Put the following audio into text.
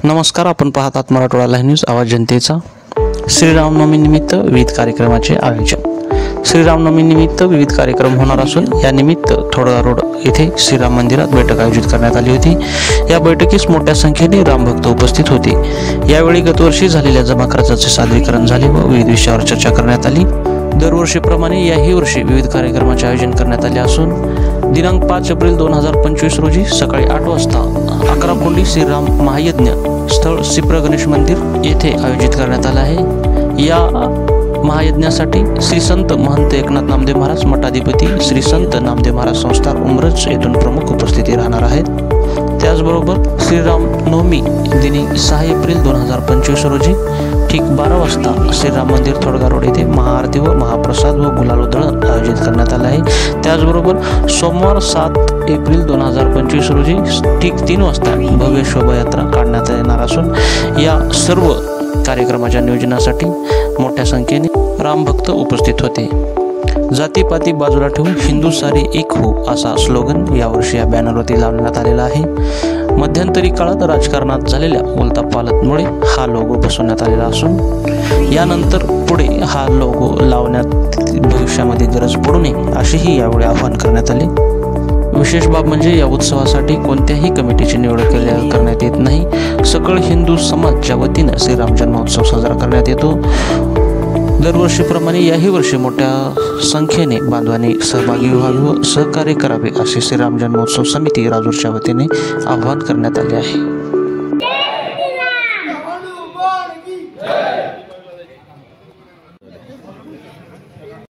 नमस्कार, आपण पाहतात मराठवाडा लाईव्ह न्यूज, आवाज जनतेचा। श्रीरामनवमी निमित्त विविध कार्यक्रमाचे आयोजन। श्रीरामनवमी निमित्त विविध कार्यक्रम होणार असून या निमित्त थोडगा रोड येथे श्रीराम मंदिरात बैठक आयोजित करण्यात आली होती। या बैठकीस मोठ्या संख्येने रामभक्त उपस्थित होते। यावेळी गतवर्षी झालेल्या जमा खर्चाचे सादरीकरण झाले व विविध विषयावर चर्चा करण्यात आली। दरवर्षीप्रमाणे याही वर्षी विविध कार्यक्रमाचे आयोजन करण्यात आले असून दिनांक 5 एप्रिल 2025 रोजी सकाळी 8 वाजता 11 कोंडी श्रीराम महायज्ञ स्थळ सिप्र गणेश मंदिर येथे आयोजित करण्यात आला आहे। या महायज्ञासाठी श्री संत महंत एकनाथ नामदेव महाराज मठाधिपती श्री संत नामदेव महाराज संस्थान उमरज येथून प्रमुख उपस्थिती राहणार आहेत। त्याचबरोबर श्रीरामनवमी दिनी 6 एप्रिल 2025 रोजी ठीक 12 वाजता श्रीराम मंदिर थोडगा रोड येथे महाआरती व महाप्रसाद व गुलाल उधळण आयोजित करण्यात आले आहे। त्याचबरोबर सोमवार 7 एप्रिल 2025 रोजी ठीक 3 वाजता भव्य शोभायात्रा काढण्यात येणार असून या सर्व कार्यक्रमाच्या नियोजनासाठी मोठ्या संख्येने रामभक्त उपस्थित होते। जातीपाती बाजूला ठेवून हिंदू सारे एक हो असा स्लोगन यावर्षी या बॅनरवरती लावण्यात आलेला आहे। मध्यंतरी काळात राजकारणात झालेल्या उलथापालथमुळे हा लोगो बसवण्यात आलेला असून यानंतर पुढे हा लोगो लावण्यात भविष्यामध्ये गरज पडू नये असेही यावेळी आवाहन करण्यात आले। विशेष बाब म्हणजे या उत्सवासाठी कोणत्याही कमिटीची निवड करण्यात येत नाही। सकळ हिंदू समाजाच्या वतीने श्रीराम जन्मोत्सव साजरा करण्यात येतो। दरवर्षीप्रमाणे याही वर्षी मोठ्या संख्येने बांधवांनी सहभागी व्हावे व सहकार्य करावे असे श्रीराम जन्मोत्सव समिती राजूरच्या वतीने आवाहन करण्यात आले आहे।